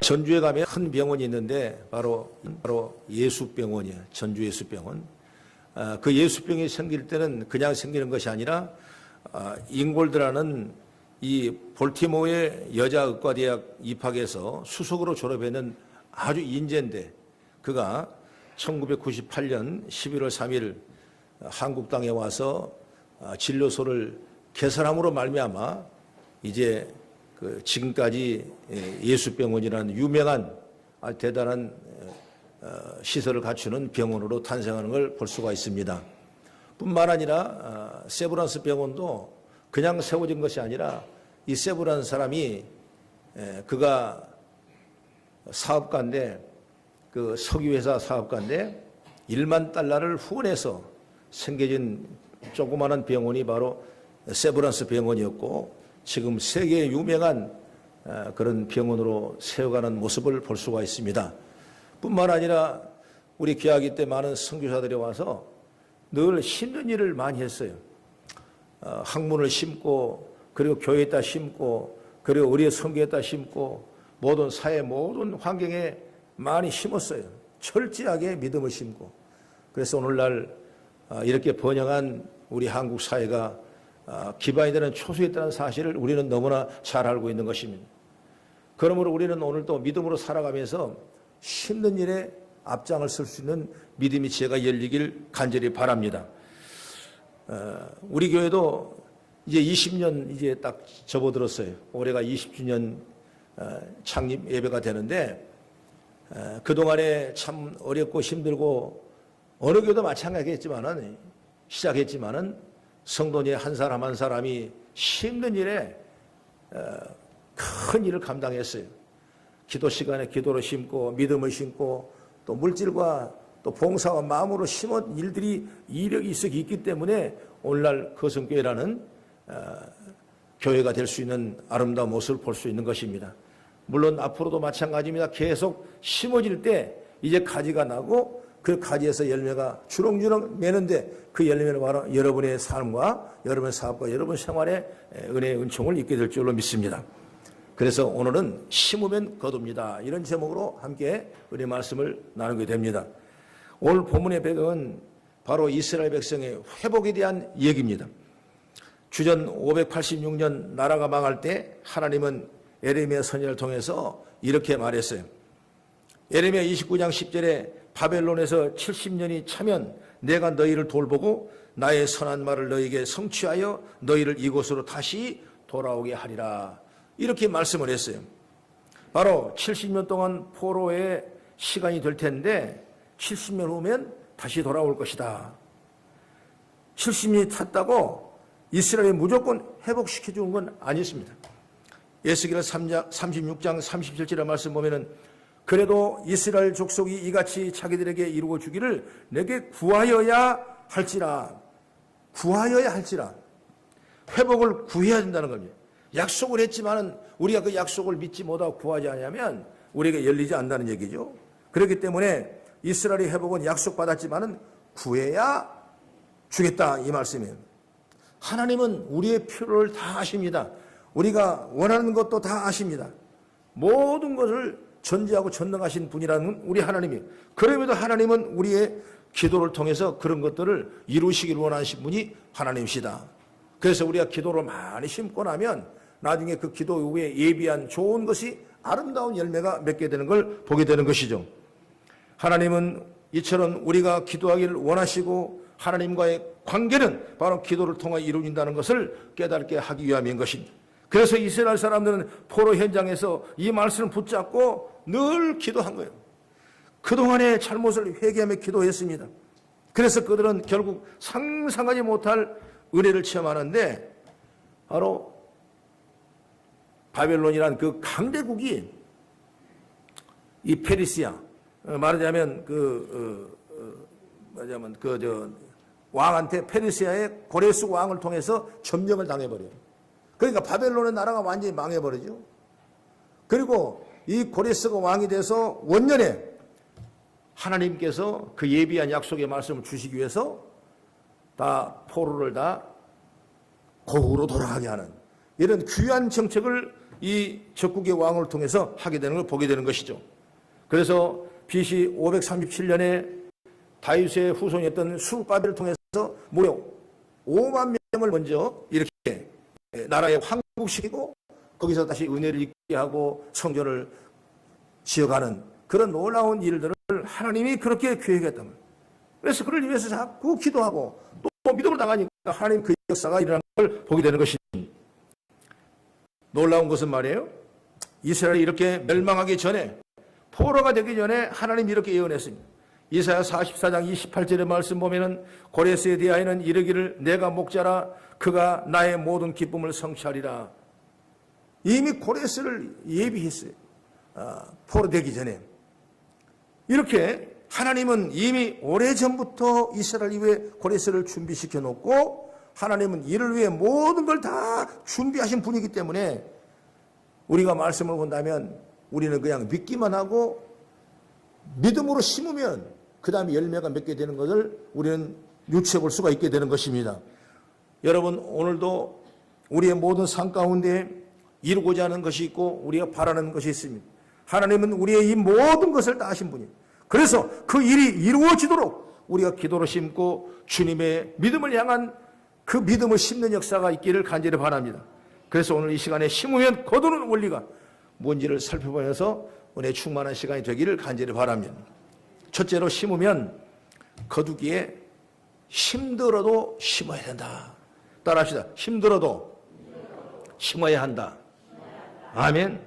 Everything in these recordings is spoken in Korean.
전주에 가면 큰 병원이 있는데 바로 예수병원이에요. 전주 예수병원. 그 예수병이 생길 때는 그냥 생기는 것이 아니라 잉골드라는 이 볼티모어의 여자의과대학 입학해서 수석으로 졸업했는 아주 인재인데 그가 1998년 11월 3일 한국 땅에 와서 진료소를 개설함으로 말미암아 이제 지금까지 예수병원이라는 유명한 대단한 시설을 갖추는 병원으로 탄생하는 걸 볼 수가 있습니다. 뿐만 아니라 세브란스 병원도 그냥 세워진 것이 아니라 이 세브란스 사람이 그가 사업가인데 그 석유회사 사업가인데 1만 달러를 후원해서 생겨진 조그마한 병원이 바로 세브란스 병원이었고 지금 세계에 유명한 그런 병원으로 세워가는 모습을 볼 수가 있습니다. 뿐만 아니라 우리 귀하기 때 많은 선교사들이 와서 늘 심는 일을 많이 했어요. 학문을 심고 그리고 교회에다 심고 그리고 우리의 선교에다 심고 모든 사회 모든 환경에 많이 심었어요. 철저하게 믿음을 심고 그래서 오늘날 이렇게 번영한 우리 한국 사회가 기반이 되는 초소했다는 사실을 우리는 너무나 잘 알고 있는 것입니다. 그러므로 우리는 오늘 또 믿음으로 살아가면서 심는 일에 앞장을 쓸 수 있는 믿음의 지혜가 열리길 간절히 바랍니다. 우리 교회도 이제 20년 이제 딱 접어들었어요. 올해가 20주년 창립 예배가 되는데 그동안에 참 어렵고 힘들고 어느 교회도 마찬가지겠지만은 시작했지만은 성도님 한 사람 한 사람이 힘든 일에 큰 일을 감당했어요. 기도 시간에 기도로 심고 믿음을 심고 또 물질과 또 봉사와 마음으로 심은 일들이 이력이 있기 때문에 오늘날 거성교회라는 교회가 될 수 있는 아름다운 모습을 볼 수 있는 것입니다. 물론 앞으로도 마찬가지입니다. 계속 심어질 때 이제 가지가 나고 그 가지에서 열매가 주렁주렁 매는데 그 열매는 바로 여러분의 삶과 여러분의 사업과 여러분 생활에 은혜의 은총을 입게 될 줄로 믿습니다. 그래서 오늘은 심으면 거둡니다. 이런 제목으로 함께 은혜 말씀을 나누게 됩니다. 오늘 본문의 배경은 바로 이스라엘 백성의 회복에 대한 얘기입니다. 주전 586년 나라가 망할 때 하나님은 예레미야 선지자를 통해서 이렇게 말했어요. 예레미야 29장 10절에 바벨론에서 70년이 차면 내가 너희를 돌보고 나의 선한 말을 너희에게 성취하여 너희를 이곳으로 다시 돌아오게 하리라. 이렇게 말씀을 했어요. 바로 70년 동안 포로의 시간이 될 텐데 70년 후면 다시 돌아올 것이다. 70년이 탔다고 이스라엘이 무조건 회복시켜 주는 건 아니었습니다. 에스겔 36장 37절의 말씀 보면은 그래도 이스라엘 족속이 이같이 자기들에게 이루어 주기를 내게 구하여야 할지라. 구하여야 할지라. 회복을 구해야 된다는 겁니다. 약속을 했지만은 우리가 그 약속을 믿지 못하고 구하지 않으면 우리에게 열리지 않는다는 얘기죠. 그렇기 때문에 이스라엘의 회복은 약속받았지만은 구해야 주겠다 이 말씀이에요. 하나님은 우리의 필요를 다 아십니다. 우리가 원하는 것도 다 아십니다. 모든 것을 전지하고 전능하신 분이라는 우리 하나님이. 그럼에도 하나님은 우리의 기도를 통해서 그런 것들을 이루시길 원하시는 분이 하나님이시다. 그래서 우리가 기도를 많이 심고 나면 나중에 그 기도 후에 예비한 좋은 것이 아름다운 열매가 맺게 되는 걸 보게 되는 것이죠. 하나님은 이처럼 우리가 기도하기를 원하시고 하나님과의 관계는 바로 기도를 통해 이루어진다는 것을 깨닫게 하기 위함인 것입니다. 그래서 이스라엘 사람들은 포로 현장에서 이 말씀을 붙잡고 늘 기도한 거예요. 그동안의 잘못을 회개하며 기도했습니다. 그래서 그들은 결국 상상하지 못할 은혜를 체험하는데 바로 바벨론이란 그 강대국이 이 페르시아 말하자면 왕한테 페르시아의 고레스 왕을 통해서 점령을 당해버려요. 그러니까 바벨론의 나라가 완전히 망해버리죠. 그리고 이 고레스가 왕이 돼서 원년에 하나님께서 그 예비한 약속의 말씀을 주시기 위해서 다 포로를 다 고국으로 돌아가게 하는 이런 귀한 정책을 이 적국의 왕을 통해서 하게 되는 걸 보게 되는 것이죠. 그래서 BC 537년에 다윗의 후손이었던 수르바벨을 통해서 무려 5만 명을 먼저 이렇게 나라에 황국시키고 거기서 다시 은혜를 입게 하고 성전을 지어가는 그런 놀라운 일들을 하나님이 그렇게 계획했단 말이에요. 그래서 그를 위해서 자꾸 기도하고 또 믿음을 당하니까 하나님 그 역사가 일어나는 걸 보게 되는 것입니다. 놀라운 것은 말이에요. 이스라엘이 이렇게 멸망하기 전에, 포로가 되기 전에 하나님이 이렇게 예언했습니다. 이사야 44장 28절의 말씀 보면은 고레스에 대하여는 이르기를 내가 목자라 그가 나의 모든 기쁨을 성취하리라. 이미 고레스를 예비했어요. 포로 되기 전에. 이렇게 하나님은 이미 오래전부터 이스라엘 위해 고레스를 준비시켜 놓고 하나님은 이를 위해 모든 걸 다 준비하신 분이기 때문에 우리가 말씀을 본다면 우리는 그냥 믿기만 하고 믿음으로 심으면 그 다음에 열매가 맺게 되는 것을 우리는 유추해 볼 수가 있게 되는 것입니다. 여러분, 오늘도 우리의 모든 삶 가운데 이루고자 하는 것이 있고 우리가 바라는 것이 있습니다. 하나님은 우리의 이 모든 것을 다 하신 분이에요. 그래서 그 일이 이루어지도록 우리가 기도로 심고 주님의 믿음을 향한 그 믿음을 심는 역사가 있기를 간절히 바랍니다. 그래서 오늘 이 시간에 심으면 거두는 원리가 뭔지를 살펴보면서 은혜 충만한 시간이 되기를 간절히 바랍니다. 첫째로, 심으면 거두기에 힘들어도 심어야 된다. 따라합시다. 힘들어도 심어야 한다. 아멘.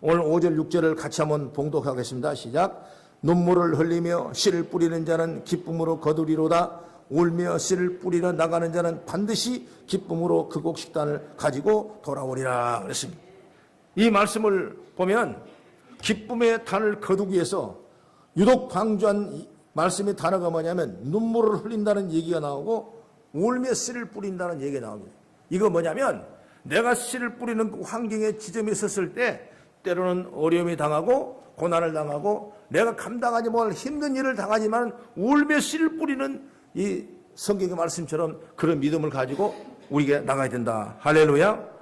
오늘 5절 6절을 같이 한번 봉독하겠습니다. 시작. 눈물을 흘리며 씨를 뿌리는 자는 기쁨으로 거두리로다. 울며 씨를 뿌리러 나가는 자는 반드시 기쁨으로 그 곡식단을 가지고 돌아오리라 그랬습니다. 이 말씀을 보면 기쁨의 단을 거두기 위해서 유독 강조한 말씀의 단어가 뭐냐면 눈물을 흘린다는 얘기가 나오고 울며 씨를 뿌린다는 얘기가 나옵니다. 이거 뭐냐면 내가 씨를 뿌리는 그 환경의 지점에 섰을 때 때로는 어려움이 당하고 고난을 당하고 내가 감당하지 못할 힘든 일을 당하지만 울며 씨를 뿌리는 이 성경의 말씀처럼 그런 믿음을 가지고 우리가 나가야 된다. 할렐루야.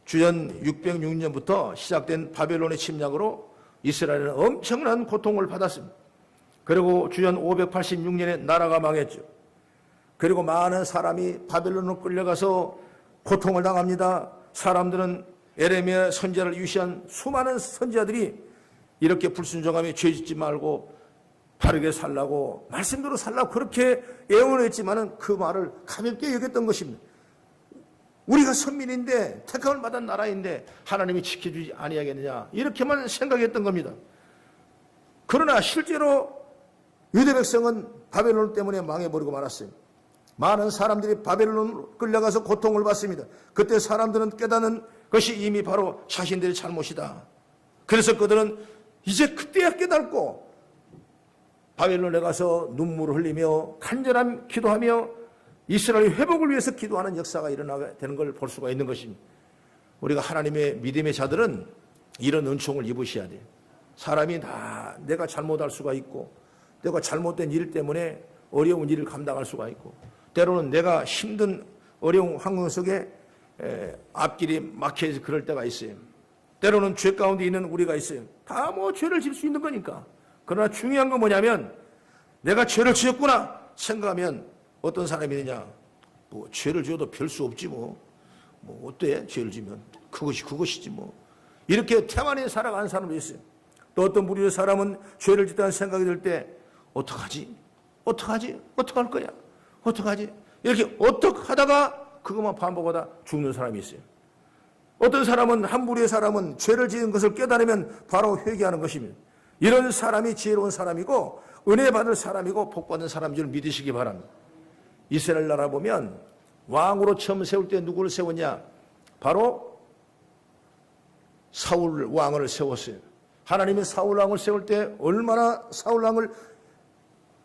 주전 606년부터 시작된 바벨론의 침략으로 이스라엘은 엄청난 고통을 받았습니다. 그리고 주전 586년에 나라가 망했죠. 그리고 많은 사람이 바벨론으로 끌려가서 고통을 당합니다. 사람들은 에레미야 선지자를 유시한 수많은 선지자들이 이렇게 불순종하며 죄짓지 말고 바르게 살라고 말씀대로 살라고 그렇게 애원했지만은 그 말을 가볍게 여겼던 것입니다. 우리가 선민인데 택함을 받은 나라인데 하나님이 지켜주지 아니하겠느냐 이렇게만 생각했던 겁니다. 그러나 실제로 유대 백성은 바벨론 때문에 망해버리고 말았어요. 많은 사람들이 바벨론으로 끌려가서 고통을 받습니다. 그때 사람들은 깨닫는 것이 이미 바로 자신들의 잘못이다. 그래서 그들은 이제 그때야 깨닫고 바벨론에 가서 눈물을 흘리며 간절한 기도하며 이스라엘 회복을 위해서 기도하는 역사가 일어나게 되는 걸 볼 수가 있는 것입니다. 우리가 하나님의 믿음의 자들은 이런 은총을 입으셔야 돼요. 사람이 다 내가 잘못할 수가 있고 내가 잘못된 일 때문에 어려운 일을 감당할 수가 있고 때로는 내가 힘든 어려운 환경 속에 앞길이 막혀서 그럴 때가 있어요. 때로는 죄 가운데 있는 우리가 있어요. 다 뭐 죄를 질 수 있는 거니까. 그러나 중요한 건 뭐냐면 내가 죄를 지었구나 생각하면 어떤 사람이 있느냐. 뭐 죄를 지어도 별 수 없지 뭐 어때 죄를 지면 그것이지 뭐 이렇게 태만히 살아가는 사람도 있어요. 또 어떤 무리의 사람은 죄를 짓다는 생각이 들 때 어떡하지 어떡할 거야 어떡하지 이렇게 어떡하다가 그것만 반복하다 죽는 사람이 있어요. 어떤 사람은 한 무리의 사람은 죄를 지은 것을 깨달으면 바로 회개하는 것입니다. 이런 사람이 지혜로운 사람이고 은혜 받을 사람이고 복 받는 사람인 줄 믿으시기 바랍니다. 이스라엘 나라 보면 왕으로 처음 세울 때 누구를 세웠냐? 바로 사울 왕을 세웠어요. 하나님이 사울 왕을 세울 때 얼마나 사울 왕을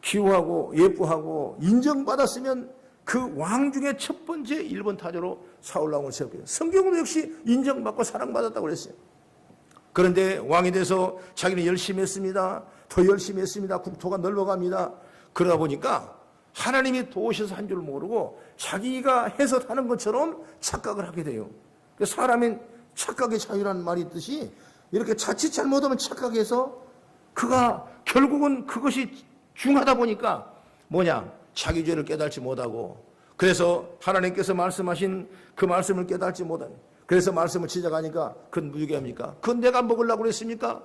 기호하고 예뻐하고 인정받았으면 그 왕 중에 첫 번째 1번 타자로 사울 왕을 세웠거든요. 성경으로 역시 인정받고 사랑받았다고 그랬어요. 그런데 왕이 돼서 자기는 열심히 했습니다. 더 열심히 했습니다. 국토가 넓어갑니다. 그러다 보니까 하나님이 도우셔서 한 줄 모르고 자기가 해서 하는 것처럼 착각을 하게 돼요. 사람은 착각의 자유라는 말이 있듯이 이렇게 자칫 잘못하면 착각해서 그가 결국은 그것이 중하다 보니까 뭐냐? 자기 죄를 깨달지 못하고, 그래서 하나님께서 말씀하신 그 말씀을 깨달지 못하는, 그래서 말씀을 지적하니까 그건 무죄합니까? 그건 내가 먹으려고 그랬습니까?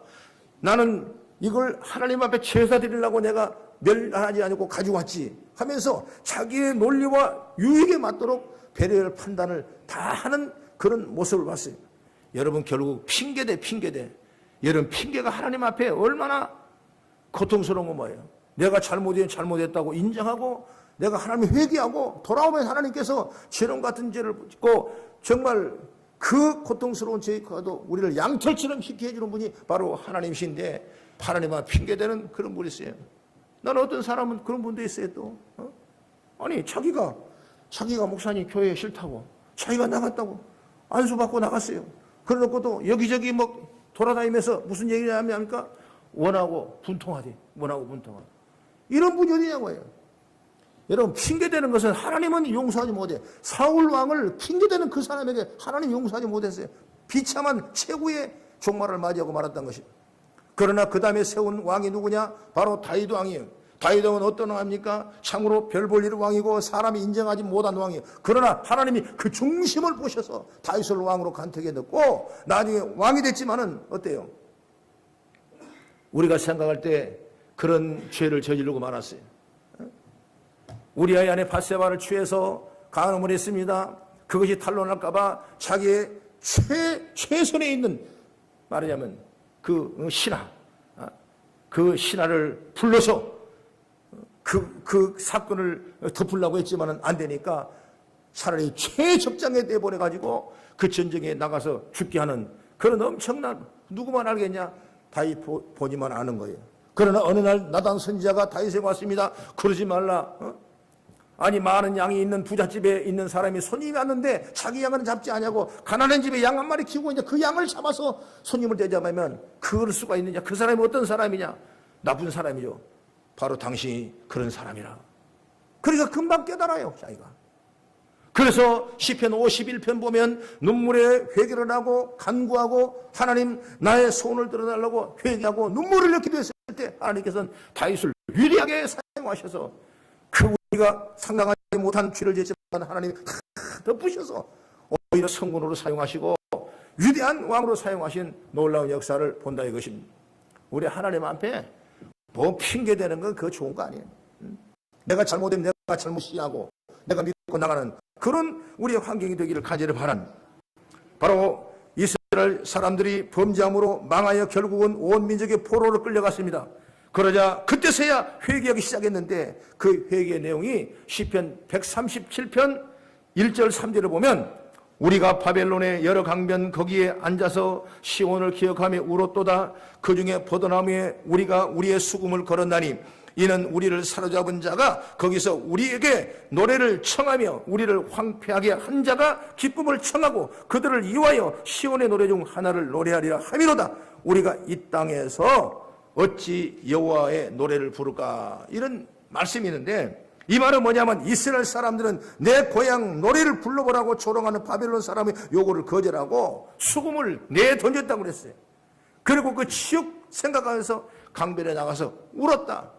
나는 이걸 하나님 앞에 제사 드리려고 내가 멸하지 않고 가지고 왔지 하면서 자기의 논리와 유익에 맞도록 배려할 판단을 다 하는 그런 모습을 봤어요. 여러분, 결국 핑계대. 여러분, 핑계가 하나님 앞에 얼마나 고통스러운 거 뭐예요? 내가 잘못했다고 인정하고 내가 하나님 회개하고 돌아오면 하나님께서 죄럼 같은 죄를 짓고 정말 그 고통스러운 죄에도 우리를 양털처럼 희게 해주는 분이 바로 하나님이신데, 하나님 앞에 핑계대는 그런 분이 있어요. 나는 어떤 사람은 그런 분도 있어요. 또 아니 자기가 목사님 교회 싫다고 자기가 나갔다고 안수받고 나갔어요. 그래놓고도 여기저기 뭐 돌아다니면서 무슨 얘기를 합니까? 원하고 분통하대. 이런 분이 어디냐고요. 여러분, 핑계대는 것은 하나님은 용서하지 못해. 사울 왕을 핑계대는 그 사람에게 하나님 용서하지 못했어요. 비참한 최고의 종말을 맞이하고 말았던 것입니다. 그러나 그 다음에 세운 왕이 누구냐? 바로 다윗 왕이에요. 다윗 왕은 어떤 왕입니까? 참으로 별 볼 일 왕이고 사람이 인정하지 못한 왕이에요. 그러나 하나님이 그 중심을 보셔서 다윗을 왕으로 간택해 넣고 나중에 왕이 됐지만은 어때요? 우리가 생각할 때 그런 죄를 저지르고 말았어요. 우리아의 아내 밧세바를 취해서 간음을 했습니다. 그것이 탄로날까봐 자기의 최선에 있는, 말하자면 그 신하를 불러서 그 사건을 덮으려고 했지만은 안 되니까 차라리 최적장에 내보내가지고 그 전쟁에 나가서 죽게 하는 그런 엄청난, 누구만 알겠냐? 다윗 본인만 아는 거예요. 그러나 어느 날 나단 선지자가 다윗에게 왔습니다. 그러지 말라. 아니 많은 양이 있는 부잣집에 있는 사람이 손님이 왔는데 자기 양은 잡지 않냐고, 가난한 집에 양 한 마리 키우고 있는데 그 양을 잡아서 손님을 대접하면 그럴 수가 있느냐? 그 사람이 어떤 사람이냐? 나쁜 사람이죠. 바로 당신이 그런 사람이라. 그러니까 금방 깨달아요, 자기가. 그래서 시편 51편 보면 눈물에 회개를 하고 간구하고 하나님 나의 소원을 들어달라고 회개하고 눈물을 흘려 기도했을 때 하나님께서는 다윗을 위대하게 사용하셔서 그 우리가 상당하지 못한 죄를 짓지만 하나님이 덮으셔서 오히려 성군으로 사용하시고 위대한 왕으로 사용하신 놀라운 역사를 본다 이것입니다. 우리 하나님 앞에 뭐 핑계대는 건 그거 좋은 거 아니에요. 내가 잘못되면 내가 잘못이하고 내가 믿고 나가는 그런 우리의 환경이 되기를 간절히 바랍니다. 바로 이스라엘 사람들이 범죄함으로 망하여 결국은 온 민족의 포로로 끌려갔습니다. 그러자 그때서야 회개하기 시작했는데 그 회개의 내용이 시편 137편 1절 3절을 보면 우리가 바벨론의 여러 강변 거기에 앉아서 시온을 기억하며 울었도다. 그 중에 포도나무에 우리가 우리의 수금을 걸었나니 이는 우리를 사로잡은 자가 거기서 우리에게 노래를 청하며 우리를 황폐하게 한 자가 기쁨을 청하고 그들을 이와여 시온의 노래 중 하나를 노래하리라 하미로다. 우리가 이 땅에서 어찌 여호와의 노래를 부를까? 이런 말씀이 있는데 이 말은 뭐냐면 이스라엘 사람들은 내 고향 노래를 불러보라고 조롱하는 바벨론 사람의 요구를 거절하고 수금을 내던졌다고 그랬어요. 그리고 그 치욕 생각하면서 강변에 나가서 울었다.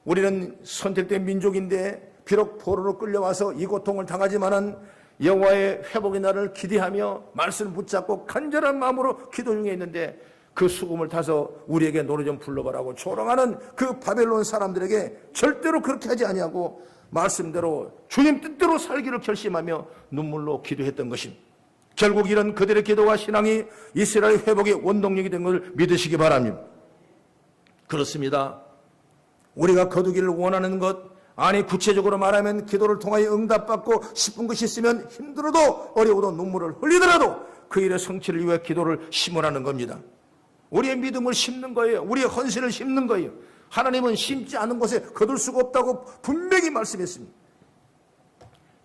우리는 선택된 민족인데 비록 포로로 끌려와서 이 고통을 당하지만은 여호와의 회복의 날을 기대하며 말씀을 붙잡고 간절한 마음으로 기도 중에 있는데 그 수금을 타서 우리에게 노래 좀 불러보라고 조롱하는 그 바벨론 사람들에게 절대로 그렇게 하지 아니하고 말씀대로 주님 뜻대로 살기를 결심하며 눈물로 기도했던 것입니다. 결국 이런 그들의 기도와 신앙이 이스라엘 회복의 원동력이 된 것을 믿으시기 바랍니다. 그렇습니다. 우리가 거두기를 원하는 것, 아니 구체적으로 말하면 기도를 통하여 응답받고 싶은 것이 있으면 힘들어도 어려워도 눈물을 흘리더라도 그 일의 성취를 위해 기도를 심으라는 겁니다. 우리의 믿음을 심는 거예요. 우리의 헌신을 심는 거예요. 하나님은 심지 않은 곳에 거둘 수가 없다고 분명히 말씀했습니다.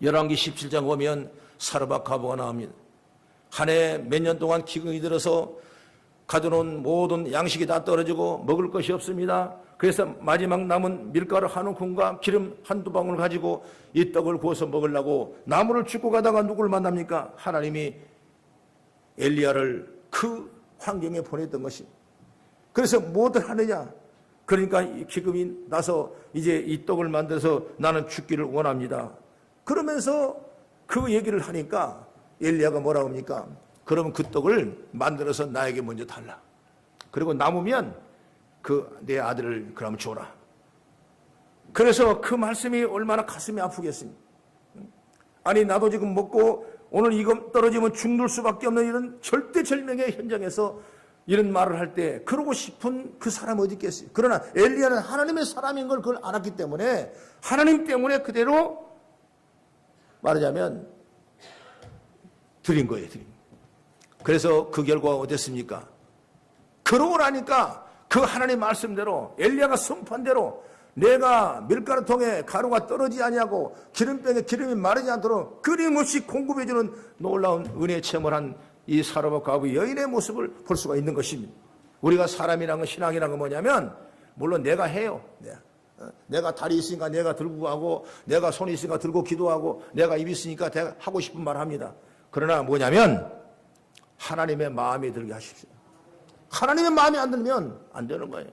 열왕기 17장 보면 사르밧 과부가 나옵니다. 한 해 몇 년 동안 기근이 들어서 가져놓은 모든 양식이 다 떨어지고 먹을 것이 없습니다. 그래서 마지막 남은 밀가루 한 움큼과 기름 한두 방울 가지고 이 떡을 구워서 먹으려고 나무를 줍고 가다가 누구를 만납니까? 하나님이 엘리야를 그 환경에 보냈던 것입니다. 그래서 뭐들 하느냐? 그러니까 기금이 나서 이제 이 떡을 만들어서 나는 죽기를 원합니다. 그러면서 그 얘기를 하니까 엘리야가 뭐라고 합니까? 그러면 그 떡을 만들어서 나에게 먼저 달라. 그리고 남으면 내 아들을 그러면 줘라. 그래서 그 말씀이 얼마나 가슴이 아프겠습니까? 아니 나도 지금 먹고 오늘 이거 떨어지면 죽는 수밖에 없는 이런 절대절명의 현장에서 이런 말을 할 때 그러고 싶은 그 사람 어디 있겠어요? 그러나 엘리야는 하나님의 사람인 걸 그걸 알았기 때문에 하나님 때문에 그대로 말하자면 드린 거예요. 그래서 그 결과가 어땠습니까? 그러고 나니까 그 하나님 말씀대로 엘리야가 선포한대로 내가 밀가루통에 가루가 떨어지지 아니하고 기름병에 기름이 마르지 않도록 끊임없이 공급해주는 놀라운 은혜의 체험을 한 이 사로잡 과부 여인의 모습을 볼 수가 있는 것입니다. 우리가 사람이란 건 신앙이란 건 뭐냐면 물론 내가 해요. 내가 다리 있으니까 내가 들고 가고 내가 손이 있으니까 들고 기도하고 내가 입이 있으니까 내가 하고 싶은 말 합니다. 그러나 뭐냐면 하나님의 마음에 들게 하십시오. 하나님의 마음에 안 들면 안 되는 거예요.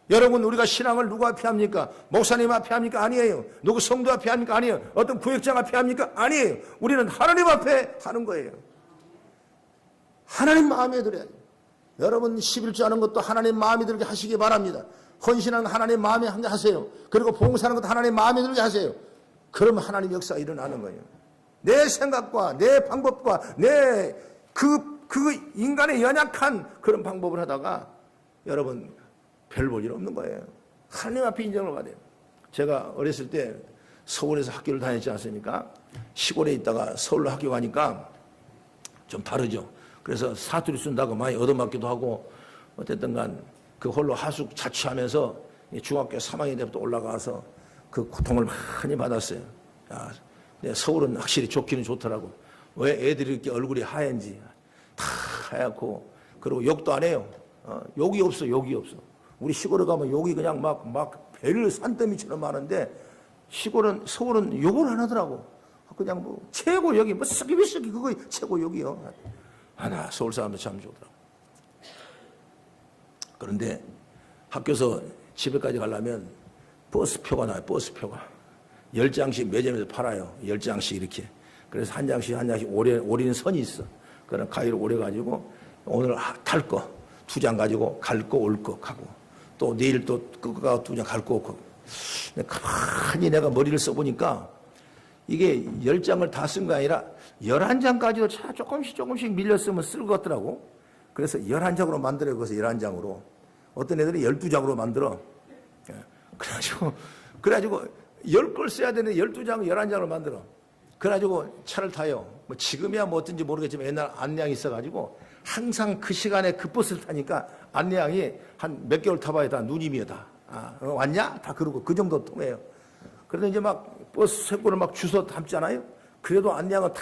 여러분 우리가 신앙을 누구 앞에 합니까? 목사님 앞에 합니까? 아니에요. 누구 성도 앞에 합니까? 아니에요. 어떤 구역장 앞에 합니까? 아니에요. 우리는 하나님 앞에 하는 거예요. 하나님 마음에 들어야죠. 여러분 11조 하는 것도 하나님 마음에 들게 하시기 바랍니다. 헌신하는 하나님 마음에 하세요. 그리고 봉사하는 것도 하나님 마음에 들게 하세요. 그러면 하나님 역사가 일어나는 거예요. 내 생각과 내 방법과 내 그 인간의 연약한 그런 방법을 하다가 여러분 별 볼 일 없는 거예요. 하나님 앞에 인정을 받아요. 제가 어렸을 때 서울에서 학교를 다녔지 않습니까? 시골에 있다가 서울로 학교 가니까 좀 다르죠. 그래서 사투리 쓴다고 많이 얻어맞기도 하고 어쨌든 간 그 홀로 하숙 자취하면서 중학교 3학년 때부터 올라가서 그 고통을 많이 받았어요. 야, 서울은 확실히 좋기는 좋더라고. 왜 애들이 이렇게 얼굴이 하얀지 다 하얗고 그리고 욕도 안 해요. 욕이 없어. 우리 시골에 가면 욕이 그냥 막 배를 산더미처럼 많은데 서울은 욕을 안 하더라고. 그냥 뭐 최고 욕이 뭐 쓰기 그거 최고 욕이요. 하나 서울 사람들 참 좋더라고. 그런데 학교에서 집에까지 가려면 버스표가 나와요. 버스표가 10장씩 매점에서 팔아요. 10장씩 이렇게. 그래서 한 장씩 오리는 선이 있어. 그런 가위로 오려가지고 오늘 탈 거 2장 가지고 갈 거 올 거 가고 또 내일 또 끄고 2장 갈 거 오고. 가만히 내가 머리를 써보니까 이게 10장을 다 쓴 게 아니라 11장까지도 조금씩 밀려 쓰면 쓸 것 같더라고. 그래서 11장으로 만들어요. 그래서 11장으로. 어떤 애들이 12장으로 만들어. 그래가지고 10걸 써야 되는데 12장, 11장을 만들어. 그래가지고 차를 타요. 뭐 지금이야 뭐 어떤지 모르겠지만 옛날 안내양이 있어가지고 항상 그 시간에 그 버스를 타니까 안내양이 한 몇 개월 타봐야 다 누님이야 다. 왔냐? 다 그러고 그 정도 통해요. 그래도 이제 막 버스 색깔을 막 주워 담잖아요. 그래도 안내양은 다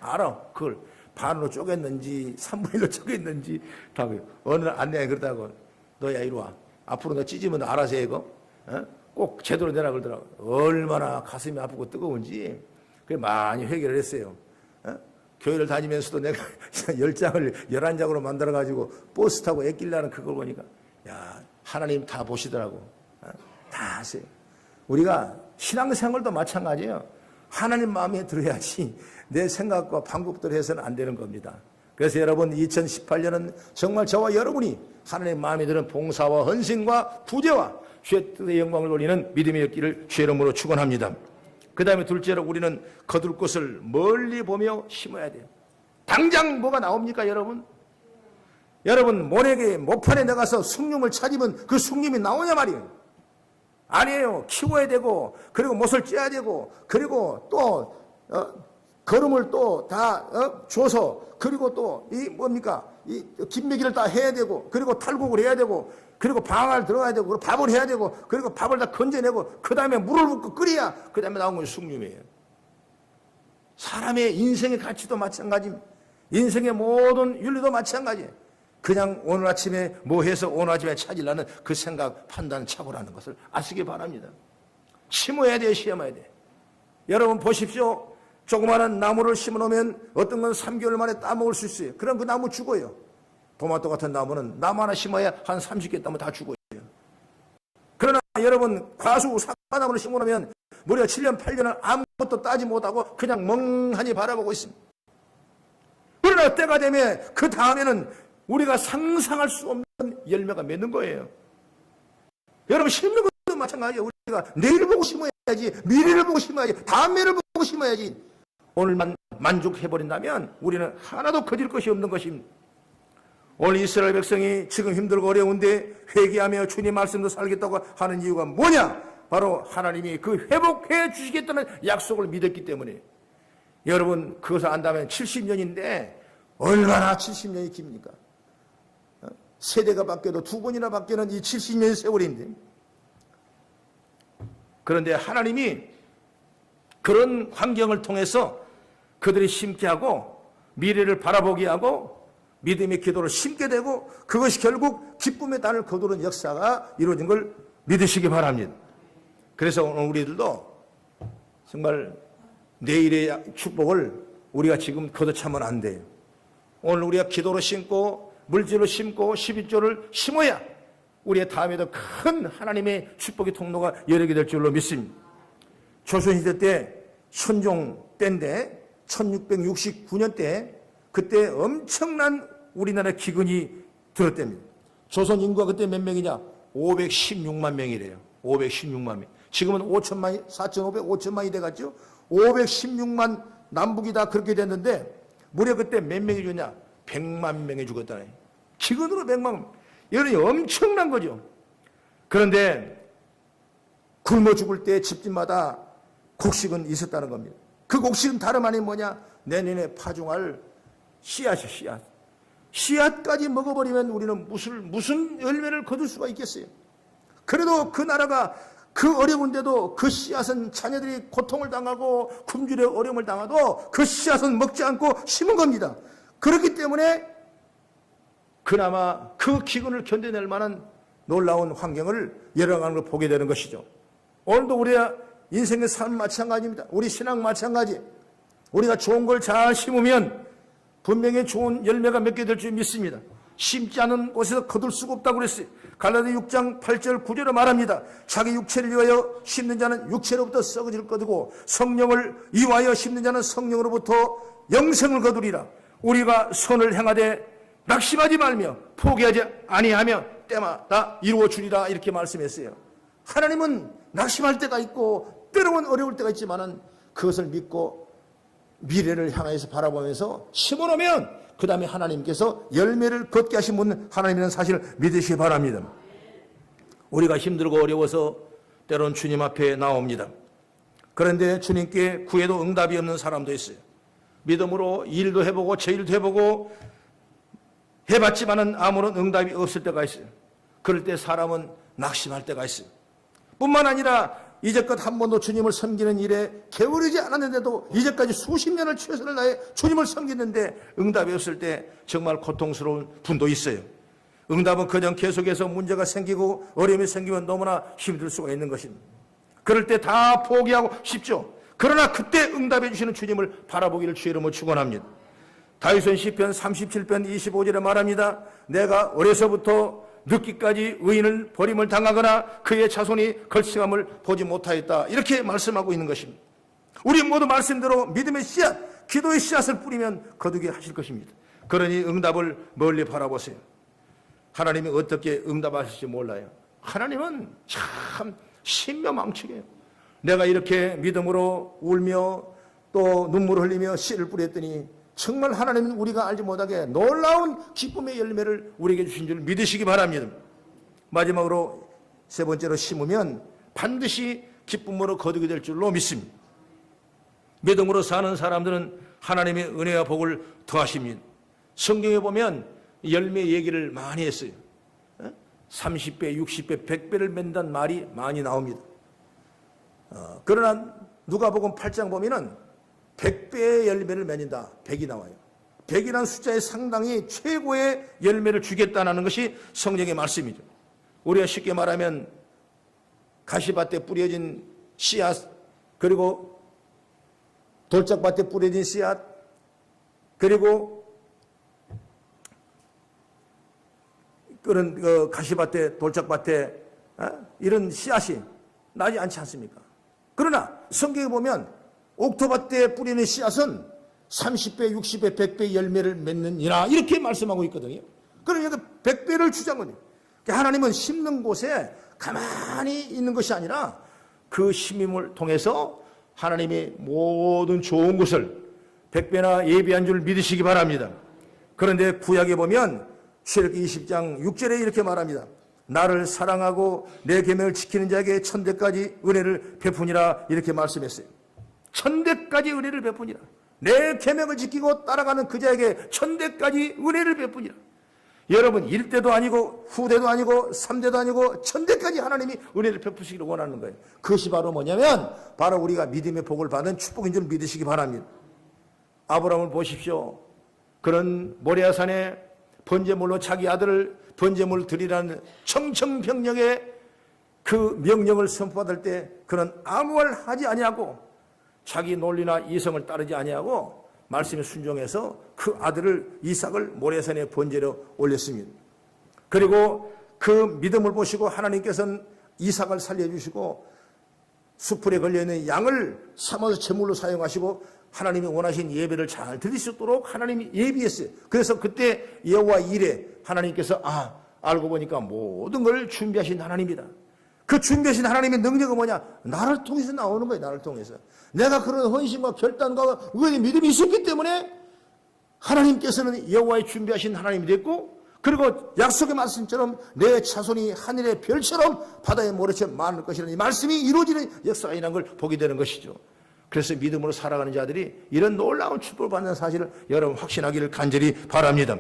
알아. 그걸 반으로 쪼갰는지 3분의 1로 쪼갰는지 다 그래요. 어느 날 안내양이 그러다고 너야 이리 와. 앞으로 너 찢으면 알아서 해 이거. 꼭 제대로 내라 그러더라고. 얼마나 가슴이 아프고 뜨거운지 그래 많이 회개를 했어요. 교회를 다니면서도 내가 10장을 11장으로 만들어가지고 버스 타고 애끼려는 그걸 보니까 야 하나님 다 보시더라고. 다 하세요. 우리가 신앙생활도 마찬가지예요. 하나님 마음에 들어야지 내 생각과 방법대로 해서는 안 되는 겁니다. 그래서 여러분 2018년은 정말 저와 여러분이 하나님 마음에 드는 봉사와 헌신과 부재와 주의 뜻의 영광을 돌리는 믿음의 였기를 주의 이름으로 축원합니다. 그 다음에 둘째로 우리는 거둘 것을 멀리 보며 심어야 돼요. 당장 뭐가 나옵니까 여러분? 여러분 모판에 나가서 숭늉을 찾으면 그 숭늉이 나오냐 말이에요. 아니에요. 키워야 되고 그리고 못을 쪄야 되고 그리고 또 거름을 또 다 줘서 그리고 또 이 뭡니까 이 김매기를 다 해야 되고 그리고 탈곡을 해야 되고 그리고 방을 들어가야 되고 그리고 밥을 해야 되고 그리고 밥을 다 건져내고 그 다음에 물을 붓고 끓여야 그 다음에 나온 것이 숭늉이에요. 사람의 인생의 가치도 마찬가지입니다. 인생의 모든 윤리도 마찬가지예요. 그냥 오늘 아침에 뭐 해서 오늘 아침에 찾으려는 그 생각, 판단, 착오라는 것을 아시기 바랍니다. 심어야 돼요, 심어야 돼. 여러분 보십시오. 조그마한 나무를 심어놓으면 어떤 건 3개월 만에 따먹을 수 있어요. 그럼 그 나무 죽어요. 토마토 같은 나무는 나무 하나 심어야 한 30개 따면 다 죽어요. 그러나 여러분 과수 사과나무를 심어놓으면 무려 7년 8년을 아무것도 따지 못하고 그냥 멍하니 바라보고 있습니다. 그러나 때가 되면 그 다음에는 우리가 상상할 수 없는 열매가 맺는 거예요. 여러분 심는 것도 마찬가지예요. 우리가 내일을 보고 심어야지, 미래를 보고 심어야지, 다음해를 보고 심어야지. 오늘만 만족해버린다면 우리는 하나도 거둘 것이 없는 것입니다. 오늘 이스라엘 백성이 지금 힘들고 어려운데 회개하며 주님 말씀도 살겠다고 하는 이유가 뭐냐? 바로 하나님이 그 회복해 주시겠다는 약속을 믿었기 때문에. 여러분 그것을 안다면 70년인데 얼마나 70년이 깁니까? 세대가 바뀌어도 두 번이나 바뀌는 이 70년의 세월인데, 그런데 하나님이 그런 환경을 통해서 그들이 심게 하고 미래를 바라보게 하고 믿음의 기도를 심게 되고 그것이 결국 기쁨의 단을 거두는 역사가 이루어진 걸 믿으시기 바랍니다. 그래서 오늘 우리들도 정말 내일의 축복을 우리가 지금 걷어차면 안 돼요. 오늘 우리가 기도로 심고 물질로 심고 11조를 심어야 우리의 다음에도 큰 하나님의 축복의 통로가 열리게 될 줄로 믿습니다. 조선시대 때 선종 때인데 1669년 때 그때 엄청난 우리나라 기근이 들었답니다. 조선 인구가 그때 몇 명이냐? 516만 명이래요. 516만 명. 지금은 5천만이, 4,500, 5천만이 돼갔죠. 516만 남북이 다 그렇게 됐는데 무려 그때 몇 명이 죽었냐? 100만 명이 죽었다네. 기근으로 100만 명. 이건 엄청난 거죠. 그런데 굶어 죽을 때 집집마다 곡식은 있었다는 겁니다. 그 곡식은 다름 아닌 뭐냐? 내년에 파종할 씨앗이에요, 씨앗. 씨앗까지 먹어버리면 우리는 무슨 열매를 거둘 수가 있겠어요? 그래도 그 나라가 그 어려운데도 그 씨앗은 자녀들이 고통을 당하고 굶주려 어려움을 당하도 그 씨앗은 먹지 않고 심은 겁니다. 그렇기 때문에 그나마 그 기근을 견뎌낼 만한 놀라운 환경을 열어가는 걸 보게 되는 것이죠. 오늘도 우리의 인생의 삶 마찬가지입니다. 우리 신앙 마찬가지. 우리가 좋은 걸 잘 심으면 분명히 좋은 열매가 맺게 될 줄 믿습니다. 심지 않은 곳에서 거둘 수가 없다고 그랬어요. 갈라디 6장 8절 9절에 말합니다. 자기 육체를 위하여 심는 자는 육체로부터 썩어질 거두고 성령을 위하여 심는 자는 성령으로부터 영생을 거두리라. 우리가 선을 행하되 낙심하지 말며 포기하지 아니하며 때마다 이루어 주리라, 이렇게 말씀했어요. 하나님은 낙심할 때가 있고 때로는 어려울 때가 있지만은 그것을 믿고 미래를 향해서 바라보면서 심어놓으면 그 다음에 하나님께서 열매를 걷게 하신 분 하나님이라는 사실을 믿으시기 바랍니다. 우리가 힘들고 어려워서 때로는 주님 앞에 나옵니다. 그런데 주님께 구해도 응답이 없는 사람도 있어요. 믿음으로 일도 해보고 제 일도 해보고 해봤지만은 아무런 응답이 없을 때가 있어요. 그럴 때 사람은 낙심할 때가 있어요. 뿐만 아니라 이제껏 한 번도 주님을 섬기는 일에 게으르지 않았는데도 이제까지 수십 년을 최선을 다해 주님을 섬기는데 응답이 없을 때 정말 고통스러운 분도 있어요. 응답은 그냥 계속해서 문제가 생기고 어려움이 생기면 너무나 힘들 수가 있는 것입니다. 그럴 때 다 포기하고 싶죠. 그러나 그때 응답해 주시는 주님을 바라보기를 주의 이름으로 축원합니다. 다윗은 시편 37편 25절에 말합니다. 내가 어려서부터 늙기까지 의인을 버림을 당하거나 그의 자손이 걸침함을 보지 못하였다, 이렇게 말씀하고 있는 것입니다. 우리 모두 말씀대로 믿음의 씨앗, 기도의 씨앗을 뿌리면 거두게 하실 것입니다. 그러니 응답을 멀리 바라보세요. 하나님이 어떻게 응답하실지 몰라요. 하나님은 참 신묘망측해요. 내가 이렇게 믿음으로 울며 또 눈물을 흘리며 씨를 뿌렸더니 정말 하나님은 우리가 알지 못하게 놀라운 기쁨의 열매를 우리에게 주신 줄 믿으시기 바랍니다. 마지막으로 세 번째로 심으면 반드시 기쁨으로 거두게 될 줄로 믿습니다. 믿음으로 사는 사람들은 하나님의 은혜와 복을 더하십니다. 성경에 보면 열매 얘기를 많이 했어요. 30배, 60배, 100배를 맺는다는 말이 많이 나옵니다. 그러나 누가복음 8장 보면은 100배의 열매를 맺는다. 100이 나와요. 100이라는 숫자에 상당히 최고의 열매를 주겠다는 것이 성경의 말씀이죠. 우리가 쉽게 말하면 가시밭에 뿌려진 씨앗, 그리고 돌짝밭에 뿌려진 씨앗, 그리고 그런 가시밭에, 돌짝밭에 이런 씨앗이 나지 않지 않습니까? 그러나 성경에 보면 옥토밭에 뿌리는 씨앗은 30배, 60배, 100배 열매를 맺느니라 이렇게 말씀하고 있거든요. 그러니까 100배를 주장하거든요. 하나님은 심는 곳에 가만히 있는 것이 아니라 그 심임을 통해서 하나님이 모든 좋은 것을 100배나 예비한 줄 믿으시기 바랍니다. 그런데 구약에 보면 출애굽기 20장 6절에 이렇게 말합니다. 나를 사랑하고 내 계명을 지키는 자에게 천대까지 은혜를 베푸니라 이렇게 말씀했어요. 천대까지 은혜를 베푸니라. 내 계명을 지키고 따라가는 그 자에게 천대까지 은혜를 베푸니라. 여러분 1대도 아니고 후대도 아니고 3대도 아니고 천대까지 하나님이 은혜를 베푸시기를 원하는 거예요. 그것이 바로 뭐냐면 바로 우리가 믿음의 복을 받은 축복인 줄 믿으시기 바랍니다. 아브라함을 보십시오. 그런 모리아산에 번제물로 자기 아들을 번제물 드리라는 청천벽력의 그 명령을 선포받을 때 그는 아무 말 하지 아니하고 자기 논리나 이성을 따르지 아니하고 말씀에 순종해서 그 아들을 이삭을 모리아산에 번제로 올렸습니다. 그리고 그 믿음을 보시고 하나님께서는 이삭을 살려주시고 수풀에 걸려있는 양을 삼아서 제물로 사용하시고 하나님이 원하신 예배를 잘 드릴 수 있도록 하나님이 예비했어요. 그래서 그때 여호와 이레 하나님께서 알고 보니까 모든 걸 준비하신 하나님이다. 그 준비하신 하나님의 능력은 뭐냐? 나를 통해서 나오는 거예요. 나를 통해서. 내가 그런 헌신과 결단과 의의 믿음이 있었기 때문에 하나님께서는 여호와의 준비하신 하나님이 됐고 그리고 약속의 말씀처럼 내 자손이 하늘의 별처럼 바다의 모래처럼 많을 것이라는 이 말씀이 이루어지는 역사가 있는 걸 보게 되는 것이죠. 그래서 믿음으로 살아가는 자들이 이런 놀라운 축복을 받는 사실을 여러분 확신하기를 간절히 바랍니다.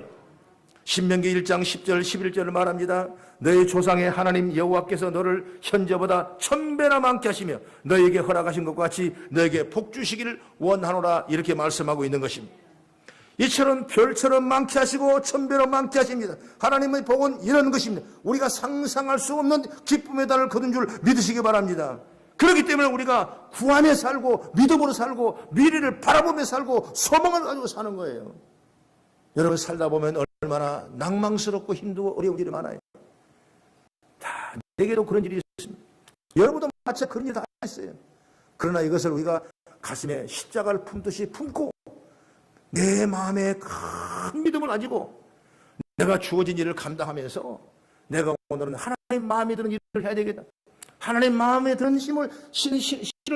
신명기 1장 10절 11절을 말합니다. 너희 조상의 하나님 여호와께서 너를 현저보다 1000배나 많게 하시며 너에게 허락하신 것과 같이 너에게 복 주시기를 원하노라 이렇게 말씀하고 있는 것입니다. 이처럼 별처럼 많게 하시고 1000배로 많게 하십니다. 하나님의 복은 이런 것입니다. 우리가 상상할 수 없는 기쁨의 달을 거둔 줄 믿으시기 바랍니다. 그렇기 때문에 우리가 구원에 살고 믿음으로 살고 미래를 바라보며 살고 소망을 가지고 사는 거예요. 여러분 살다 보면 얼마나 낭망스럽고 힘들고 어려운 일이 많아요. 다 내게도 그런 일이 있습니다. 여러분도 마찬가지 그런 일 다 있어요. 그러나 이것을 우리가 가슴에 십자가를 품듯이 품고 내 마음에 큰 믿음을 가지고 내가 주어진 일을 감당하면서 내가 오늘은 하나님 마음에 드는 일을 해야 되겠다. 하나님 마음에 드는 실을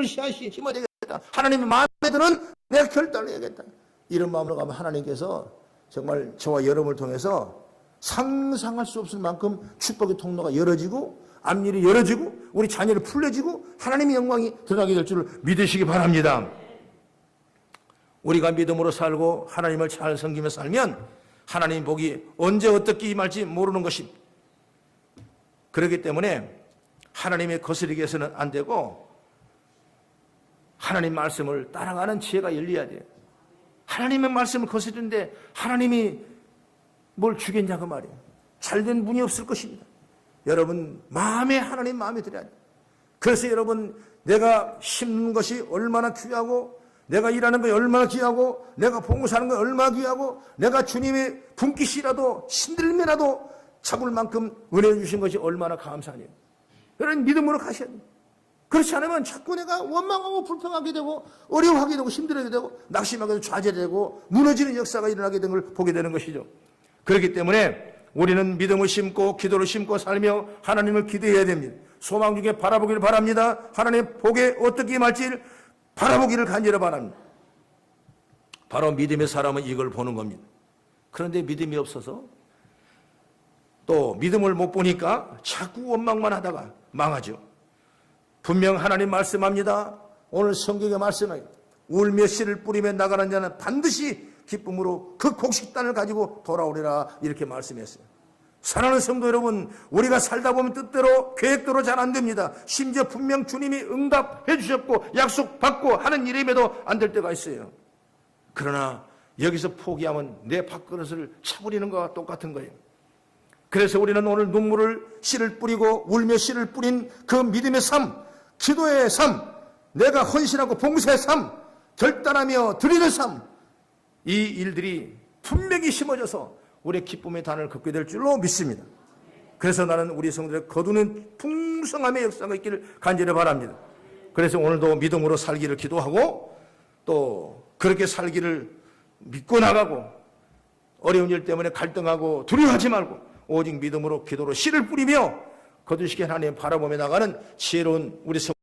심어야 되겠다. 하나님의 마음에 드는 내가 결단을 해야겠다. 이런 마음으로 가면 하나님께서 정말 저와 여러분을 통해서 상상할 수 없을 만큼 축복의 통로가 열어지고 앞일이 열어지고 우리 자녀를 풀려지고 하나님의 영광이 드러나게 될 줄 믿으시기 바랍니다. 우리가 믿음으로 살고 하나님을 잘 섬기며 살면 하나님 복이 언제 어떻게 임할지 모르는 것입니다. 그렇기 때문에 하나님의 거스르게 해서는 안 되고 하나님 말씀을 따라가는 지혜가 열려야 돼요. 하나님의 말씀을 거스르는데 하나님이 뭘 주겠냐 그 말이에요. 잘된 분이 없을 것입니다. 여러분 마음에 하나님 마음에 들어야 돼요. 그래서 여러분 내가 심는 것이 얼마나 귀하고 내가 일하는 것이 얼마나 귀하고 내가 봉사하는 것이 얼마나 귀하고 내가 주님의 분깃이라도 신들매라도 잡을 만큼 은혜 주신 것이 얼마나 감사하네요. 여러분 믿음으로 가셔야 돼요. 그렇지 않으면 자꾸 내가 원망하고 불평하게 되고 어려워하게 되고 힘들게 되고 낙심하게 되고 좌절되고 무너지는 역사가 일어나게 된 걸 보게 되는 것이죠. 그렇기 때문에 우리는 믿음을 심고 기도를 심고 살며 하나님을 기도해야 됩니다. 소망 중에 바라보기를 바랍니다. 하나님의 복에 어떻게 임할지 바라보기를 간절히 바랍니다. 바로 믿음의 사람은 이걸 보는 겁니다. 그런데 믿음이 없어서 또 믿음을 못 보니까 자꾸 원망만 하다가 망하죠. 분명 하나님 말씀합니다. 오늘 성경에 말씀해요. 울며 씨를 뿌리며 나가는 자는 반드시 기쁨으로 그 곡식단을 가지고 돌아오리라 이렇게 말씀했어요. 사랑하는 성도 여러분, 우리가 살다 보면 뜻대로 계획대로 잘 안 됩니다. 심지어 분명 주님이 응답해 주셨고 약속받고 하는 일임에도 안 될 때가 있어요. 그러나 여기서 포기하면 내 밥그릇을 차버리는 것과 똑같은 거예요. 그래서 우리는 오늘 눈물을 씨를 뿌리고 울며 씨를 뿌린 그 믿음의 삶, 기도의 삶, 내가 헌신하고 봉사의 삶, 결단하며 드리는 삶, 이 일들이 분명히 심어져서 우리의 기쁨의 단을 걷게 될 줄로 믿습니다. 그래서 나는 우리 성도들의 거두는 풍성함의 역사가 있기를 간절히 바랍니다. 그래서 오늘도 믿음으로 살기를 기도하고 또 그렇게 살기를 믿고 나가고 어려운 일 때문에 갈등하고 두려워하지 말고 오직 믿음으로 기도로 씨를 뿌리며 거두시게 하나님 바라보며 나가는 지혜로운 우리 성